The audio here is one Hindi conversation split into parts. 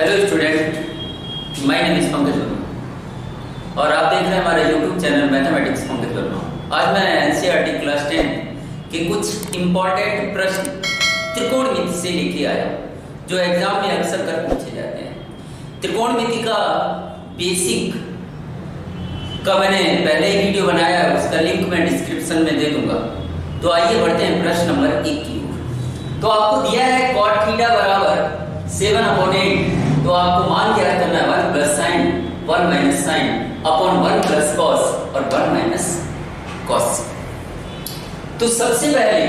Hello student, my name is Pankaj Verma और आप देख रहे हैं हमारा YouTube channel mathematics Pankaj Verma. आज मैं एनसीईआरटी क्लास 10 के कुछ इंपॉर्टेंट प्रश्न त्रिकोणमिति से लेके आया जो एग्जाम में अक्सर कर पूछे जाते हैं। त्रिकोणमिति का बेसिक का मैंने पहले ही वीडियो बनाया है, उसका लिंक मैं डिस्क्रिप्शन में दे दूंगा। तो आइए बढ़ते हैं प्रश्न नंबर 1 की ओर। तो आपको दिया है cot थीटा बराबर 7/8, तो आपको मान क्या करना है 1 plus sign 1 minus sine upon 1 plus cos और 1 माइनस कॉस। तो सबसे पहले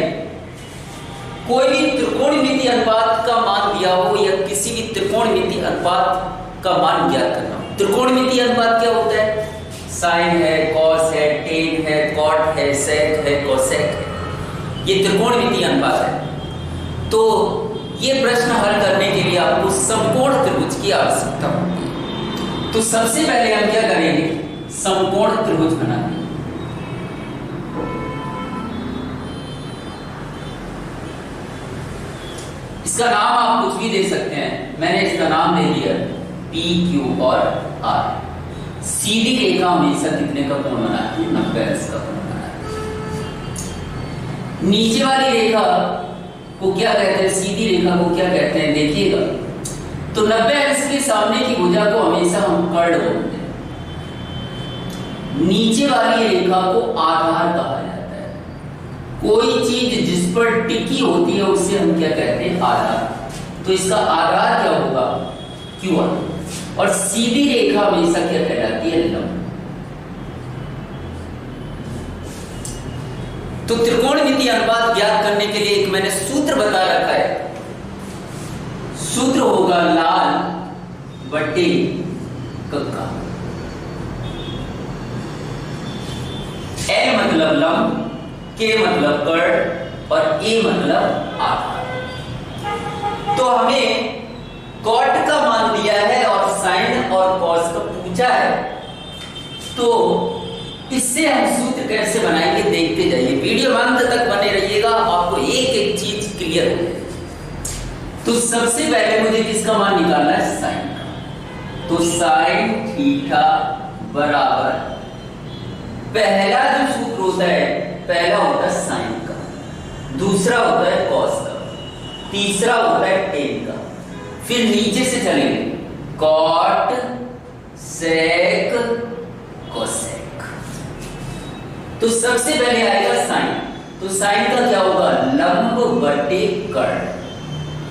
कोई भी त्रिकोणमिति अनुपात का मान दिया हो या किसी भी त्रिकोणमिति अनुपात का मान ज्ञात करना हो। त्रिकोणमिति अनुपात क्या होता है? साइन है, कॉस है, टेन है, कॉट है, सेक है, कोसेक है, ये त्रिकोणमिति अनुपात है। तो ये प्रश्न हल करने के लिए आपको समकोण त्रिभुज की आवश्यकता होती है। तो सबसे पहले हम क्या करेंगे, समकोण त्रिभुज बनाएंगे। इसका नाम आप कुछ भी दे सकते हैं, मैंने इसका नाम दे दिया पी क्यू और आर। सीधी रेखा हमेशा कितने का कोण बनाती है? 90° का कोण बनाती है। नीचे वाली रेखा को क्या कहते हैं? सीधी रेखा को क्या कहते हैं देखिएगा। तो 90° के सामने की भुजा को हमेशा हम कर्ण बोलते हैं। नीचे वाली रेखा को आधार कहा जाता है। कोई चीज जिस पर टिकी होती है उसे हम क्या कहते हैं? आधार। तो इसका आधार क्या होगा? QR। और सीधी रेखा हमेशा क्या कहलाती है? लंब। तो त्रिकोणमिति अनुपात ज्ञात करने के लिए एक मैंने सूत्र बता रखा है। सूत्र होगा लाल बटे कक्का। L मतलब लंब, K मतलब कर्ण और A मतलब आधार। तो हमें कॉट का मान दिया है और साइन और कॉस का पूछा है, तो इससे हम सूत्र कैसे बनाएंगे देखते जाइए। वीडियो अंत तक बने रहिएगा, आपको एक एक चीज क्लियर हो जाएगी। तो सबसे पहले मुझे किसका मान निकालना है? साइन का। तो साइन थीटा बराबर, पहला जो सूत्र होता है, पहला होता है साइन का, दूसरा होता है कॉस का, तीसरा होता है टेन का। फिर नीचे से चलेंगे कॉट सेक कोसेक। तो सबसे पहले आएगा साइन। तो साइन का क्या होगा? लंब बटे कर्ण।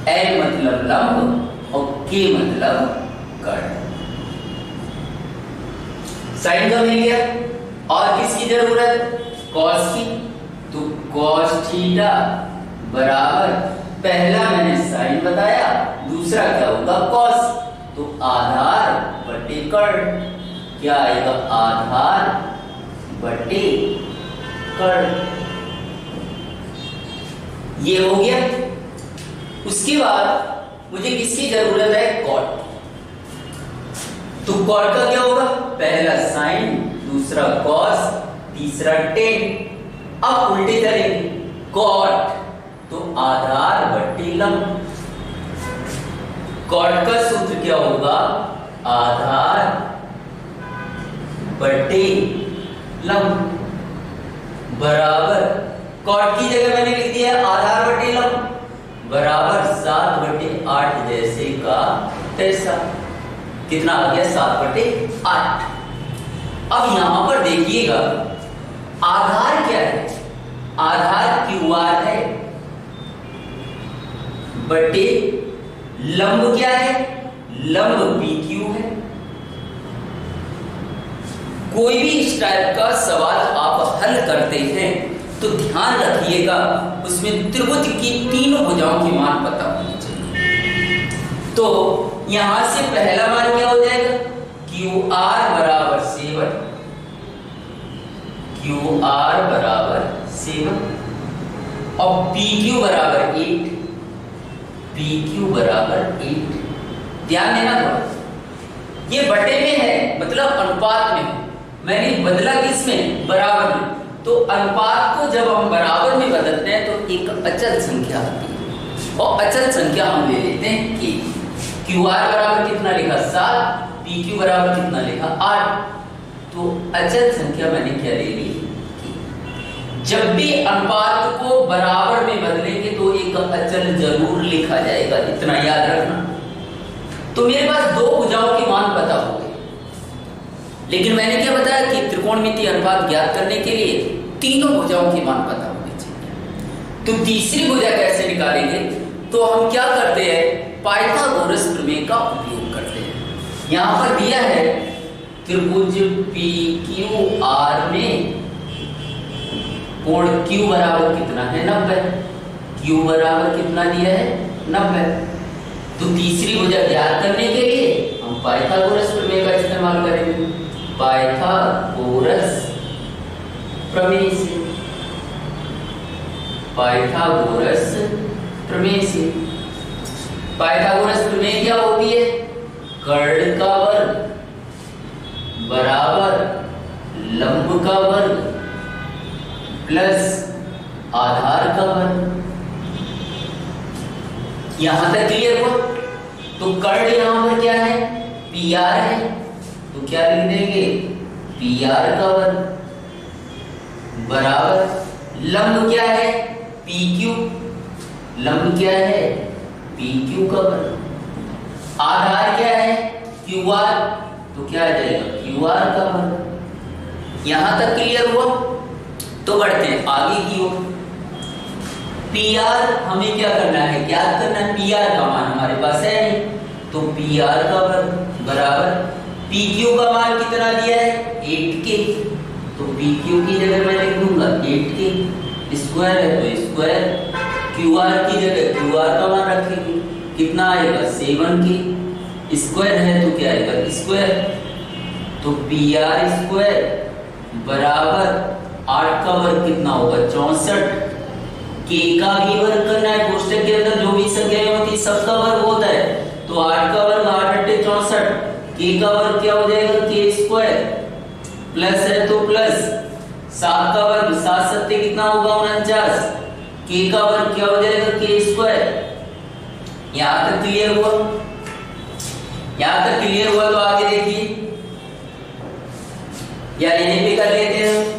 L मतलब लंब और K मतलब कर्ण। साइन का मिल गया। और किसकी जरूरत? कॉस की। तो कॉस थीटा बराबर, पहला मैंने साइन बताया, दूसरा क्या होगा? कॉस। तो आधार बटे कर्ण। क्या आएगा? आधार बटे कर्ण। ये हो गया। उसके बाद मुझे किसकी जरूरत है? कॉट। तो कॉट का क्या होगा? पहला साइन, दूसरा कॉस, तीसरा टेन। अब उल्टे करेंगे, कॉट तो आधार बटे लंब। कॉट का सूत्र क्या होगा? आधार बटे लंब बराबर, कॉट की जगह मैंने लिख दिया आधार बटे लंब बराबर 7/8 जैसे का तैसा। कितना आ गया? 7/8। अब यहां पर देखिएगा, आधार क्या है? आधार QR है बटे लंब क्या है? लंब PQ है। कोई भी इस टाइप का सवाल आप हल करते हैं तो ध्यान रखिएगा उसमें त्रिभुज की तीनों भुजाओं के मान पता होने चाहिए। तो यहां से पहला मान क्या हो जाएगा? QR बराबर 7, QR बराबर 7 और PQ बराबर 8, PQ बराबर 8। ध्यान देना थोड़ा, ये बटे में है मतलब अनुपात में। मैंने बदला किसमें? बराबर में। तो अनुपात को जब हम बराबर में बदलते हैं तो एक अचल संख्या आती है और अचल संख्या हम ले लेते हैं K। क्यू आर बराबर कितना लिखा 7, पी क्यू बराबर कितना लिखा 8। तो अचल संख्या मैंने क्या ले ली, जब भी अनुपात को बराबर में बदलेंगे तो एक अचल जरूर लिखा जाएगा, इतना याद रखना। तो मेरे पास दो भुजाओं के मान पता हो गए, लेकिन मैंने क्या बताया कि त्रिकोणमितीय अनुपात ज्ञात करने के लिए तीनों भुजाओं के मान पता होने चाहिए। तो तीसरी भुजा कैसे निकालेंगे, तो हम क्या करते हैं, पाइथागोरस प्रमेय का उपयोग करते हैं। यहां पर दिया है त्रिभुज पी क्यू आर में कोण Q बराबर कितना है 90, Q बराबर कितना दिया है 90। तो तीसरी भुजा ज्ञात करने के लिए हम पाइथागोरस प्रमेय का इस्तेमाल करेंगे, पाइथागोरस प्रमेय से, पाइथागोरस प्रमेय से। पाइथागोरस प्रमेय क्या होती है, कर्ण का वर्ग बराबर लंब का वर्ग प्लस आधार का वर्ग। यहां तक क्लियर हुआ। तो कर्ण यहां पर क्या है, पी आर है, तो क्या लिख देंगे, पी आर का वर्ग बराबर लंब क्या है, पी क्यू, लंब क्या है, पी क्यू का वर्ग। आधार क्या है, क्यू आर, तो क्या आ जाएगा, क्यू आर का वर्ग। यहां तक क्लियर हुआ। तो बढ़ते हैं आगे की ओर। पी आर हमें क्या करना है, ज्ञात करना है। पी आर का मान हमारे पास है नहीं, तो पी आर का वर्ग बराबर पी क्यू का मान कितना दिया है 8k, तो पी क्यू की जगह मैं लिख दूंगा 8k, स्क्वायर है तो स्क्वायर, क्यू आर की जगह क्यू आर का मान रखेंगे, कितना आएगा 7k, स्क्वायर है तो क्या आएगा स्क्वायर, तो पी आर स्क्वायर बराबर 8 का वर्ग कितना होगा 64, k का भी वर्ग करना है। कोष्टक के अंदर जो भी संख्याएं होती है सबका वर्ग होता है, तो 8 का वर्ग 8 × 64, k का वर्ग क्या हो जाएगा k स्क्वायर, प्लस है तो प्लस 7 का वर्ग 7 7 कितना होगा 49, k का वर्ग क्या हो जाएगा k स्क्वायर। यहां तक क्लियर हुआ। यहां तक क्लियर हुआ तो आगे देखिए, या यहीं पे कर लेते हैं।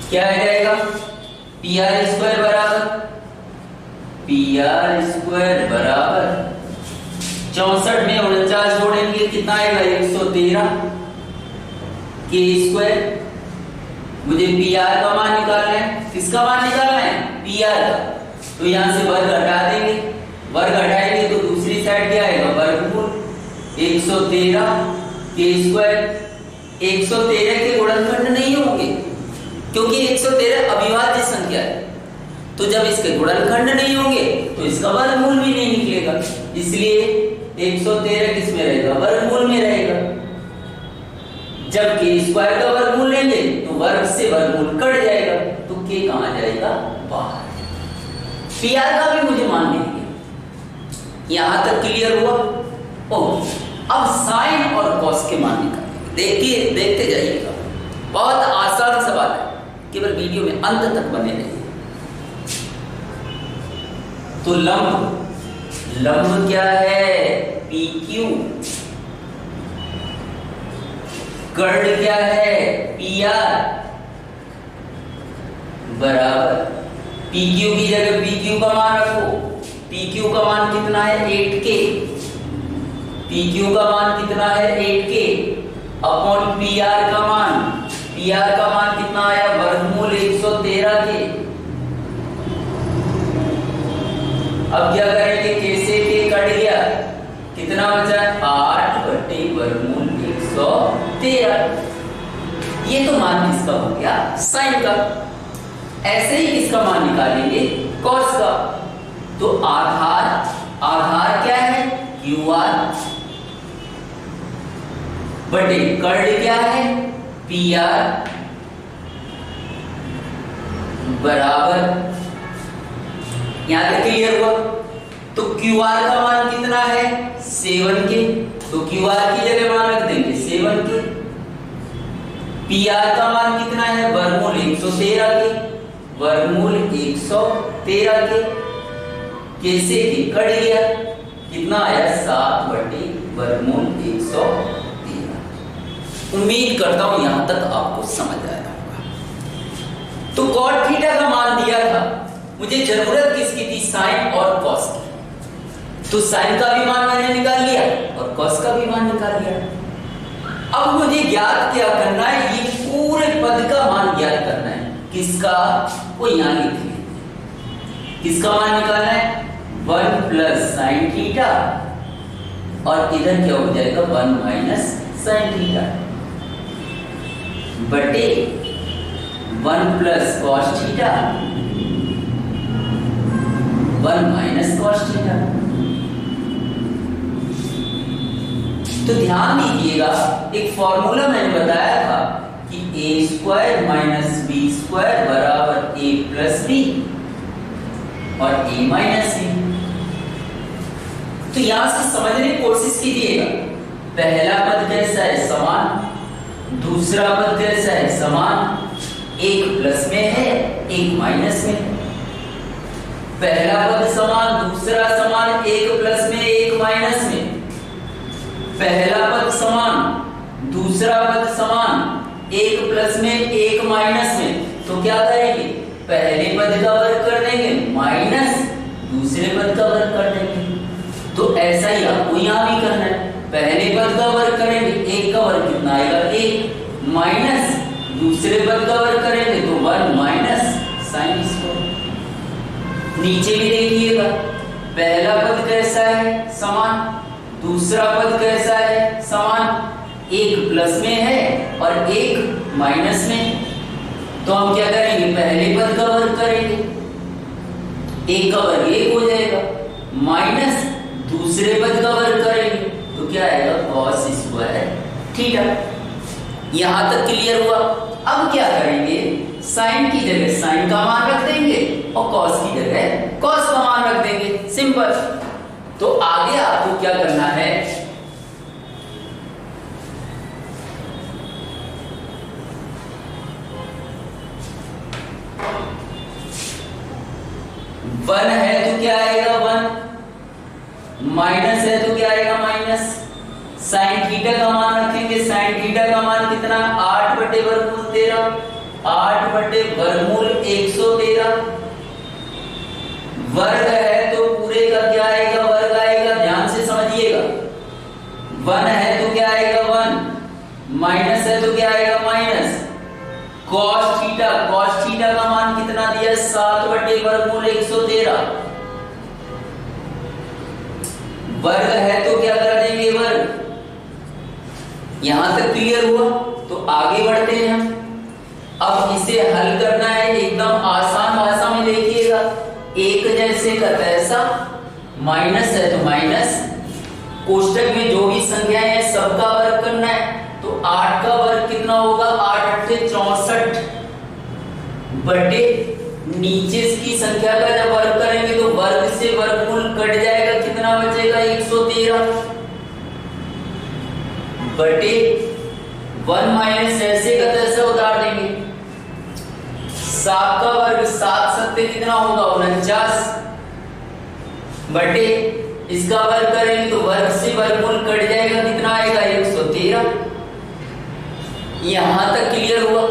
क्या आ जाएगा, पी आर स्क्वायर बराबर 64 में 49 जोड़ेंगे कितना आएगा 113 के स्क्वायर। मुझे पी आर का मान निकालना है, किसका मान निकालना है, पी आर का। तो यहां से वर्ग हटा देंगे, वर्ग हटाएंगे तो दूसरी साइड क्या आएगा वर्गमूल 113 के स्क्वायर। 113 के गुणनखंड नहीं होंगे क्योंकि 113 अविभाज्य संख्या है, तो जब इसके गुणनखंड नहीं होंगे तो इसका वर्गमूल भी नहीं निकलेगा, इसलिए 113 किस में रहेगा वर्गमूल में रहेगा। जब के स्क्वायर का वर्गमूल लेंगे तो वर्ग से वर्गमूल कट जाएगा, तो के कहां जाएगा बाहर। पी आर का भी मुझे मान मिल गया। यहां तक क्लियर हुआ। ओके, अब साइन और कॉस के मान निकालेंगे। देखिए, देखते जाइएगा, बहुत आसान सवाल है, केवल वीडियो में अंत तक बने रहिए। तो लंब क्या है पी क्यू, कर्ण क्या है पी आर बराबर पी क्यू की जगह पी क्यू का मान रखो, पी क्यू का मान कितना है 8k, पी क्यू का मान कितना है 8k अपॉन पी आर का मान, पी आर का मान कितना आया वर्गमूल 113 के। अब क्या करेंगे, कैसे के कट गया, कितना बचा 8 बटे वर्गमूल 113। ये तो मान किसका हो गया साइन का। ऐसे ही किसका मान निकालेंगे कॉस का। तो आधार क्या है क्यू आर बटे कर्ण क्या है पी आर बराबर, यहां तक क्लियर हुआ। तो क्यू आर का मान कितना है 7k, तो क्यू आर की जगह मान रख देंगे 7k। पी आर का मान कितना है वर्गमूल 113 के, वर्गमूल 113 के कैसे कि कट गया, कितना आया 7/वर्गमूल 113। उम्मीद करता हूं यहां तक आपको समझ आया होगा। तो कॉट थीटा का मान दिया था, मुझे जरूरत किसकी थी, साइन और कॉस की। तो साइन का भी मान मैंने निकाल लिया और कॉस का भी मान निकाल लिया। अब मुझे ज्ञात क्या करना है, ये पूरे पद का मान ज्ञात करना है। किसका, वो यहां लिख लेंगे। किसका मान निकालना है, 1 प्लस साइन थीटा और इधर क्या हो जाएगा 1 माइनस साइन थीटा बटे 1 plus cos theta 1 minus cos theta. तो ध्यान दीजिएगा, एक फॉर्मूला मैंने बताया था कि a² माइनस b² बराबर a प्लस b और a माइनस b। तो यहां से समझने की कोशिश कीजिएगा, पहला पद कैसा है, समान, दूसरा पद कैसा है, समान, एक प्लस में है एक माइनस में। पहला पद समान, दूसरा समान, एक प्लस में एक माइनस में। पहला पद समान, दूसरा पद समान, एक प्लस में एक माइनस में। तो क्या करेंगे, पहले पद का वर्ग कर देंगे माइनस दूसरे पद का वर्ग कर देंगे। तो ऐसा ही आपको यहां भी करना है, पहले पद का वर्ग करेंगे, एक का वर्ग कितना आएगा 1 माइनस दूसरे पद का वर्ग करेंगे तो 1 माइनस साइन स्क्वायर। नीचे भी देखिएगा, पहला पद कैसा है, समान, दूसरा पद कैसा है, समान, एक प्लस में है और एक माइनस में। तो हम क्या करेंगे, पहले पद का वर्ग करेंगे, एक का वर्ग 1 हो जाएगा, माइनस दूसरे पद का वर्ग करेंगे तो क्या आएगा cos स्क्वायर थीटा। यहां तक क्लियर हुआ। अब क्या करेंगे, साइन की जगह साइन का मान रख देंगे और cos की जगह cos का मान रख देंगे, सिंपल। तो आगे आपको क्या करना है, वन है तो क्या आएगा 1, माइनस है तो क्या आएगा माइनस। साइन थीटा का मान रखेंगे, साइन थीटा का मान कितना, 8/वर्गमूल 113 वर्ग है तो पूरे का क्या आएगा, वर्ग आएगा, ध्यान से समझिएगा। 1 है तो क्या आएगा 1, माइनस है तो क्या आएगा माइनस। cos थीटा का मान कितना दिया, 7/वर्गमूल 113। वर्ग है तो क्या कर देंगे वर्ग। यहां तक क्लियर हुआ। तो आगे बढ़ते हैं हम। अब इसे हल करना है, एकदम आसान भाषा में देखिएगा, एक जैसे का तैसा, माइनस है तो माइनस, कोष्टक में जो भी संख्याएं हैं सबका वर्ग करना है। तो 8 का वर्ग कितना होगा, 8 8 64 बटे नीचे की संख्या का जब वर्ग करेंगे तो वर्ग से वर्गमूल कट जाएगा, कितना बचेगा 113 बटे 1 माइनस ऐसे का तैसे उतार देंगे। 7 का वर्ग 7 सत्ते कितना होगा 49 बटे इसका वर्ग करेंगे तो वर्ग से वर्गमूल कट जाएगा, कितना आएगा 113। यहां तक क्लियर हुआ।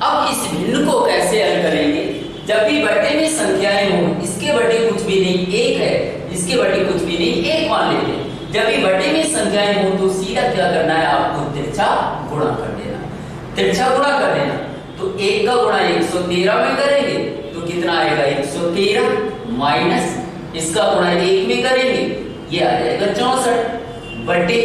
अब इस भिन्न को कैसे हल करेंगे, जब भी बटे में संख्याएं हो, इसके बटे कुछ भी नहीं 1 है, इसके बटे कुछ भी नहीं 1 मान लेते हैं। जब भी बटे में संख्याएं हो तो सीधा क्या करना है, आपको तिरछा गुणा कर देना, तिरछा गुणा कर देना। तो 1 का गुणा 113 में करेंगे तो कितना आएगा 113 माइनस इसका गुणा 1 में करेंगे ये आ जाएगा 64 बटे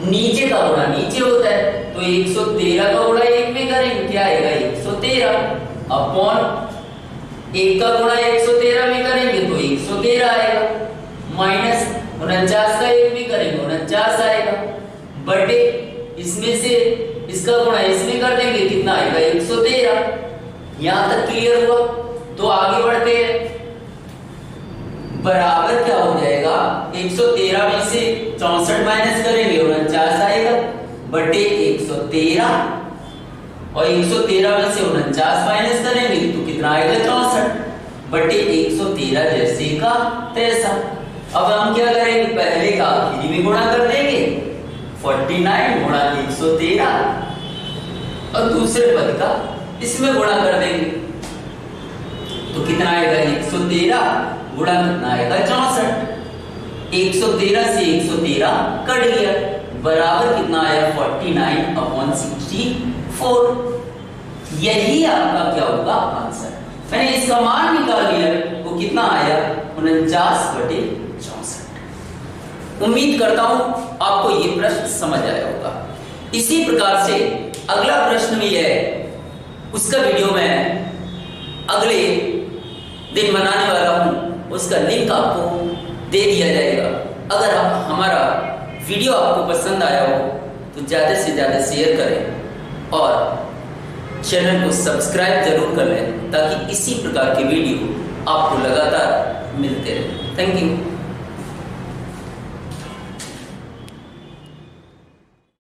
नीचे का गुणा नीचे होता है तो 113 का गुणा 1 में करेंगे क्या आएगा 113 अपॉन 1 का गुणा 113 में करेंगे तो 113 आएगा माइनस 49 का 1 में करेंगे 49 आएगा बटे इसमें से इसका गुणा इसमें कर देंगे कितना आएगा 113। यहां तक क्लियर हुआ। तो आगे बढ़ते हैं, बराबर क्या हो जाएगा 113 में से 64 माइनस करेंगे 49 आएगा बटे 113 और 113 में से 49 माइनस करेंगे तो कितना आएगा 64 बटे 113 जैसे का तैसा। अब हम क्या करेंगे, पहले का आखिरी में गुणा कर देंगे, 49 गुणा 113, और दूसरे पद का इसमें गुणा कर देंगे। तो कितना आएगा, 113 गुणा कितना आएगा, 64। 113 से 113 कट गया, बराबर कितना आया, 49/64। यही आपका क्या होगा आंसर। मैंने इसका मान निकाल लिया, वो कितना आया, 49/64। उम्मीद करता हूं आपको ये प्रश्न समझ आया होगा। इसी प्रकार से अगला प्रश्न भी है, उसका वीडियो मैं अगले दिन बनाने वाला हूं, उसका लिंक आपको दे दिया जाएगा। अगर आप हमारा वीडियो आपको पसंद आया हो तो ज़्यादा से ज़्यादा शेयर करें और चैनल को सब्सक्राइब जरूर कर लें, ताकि इसी प्रकार के वीडियो आपको लगातार मिलते रहे। Thank you.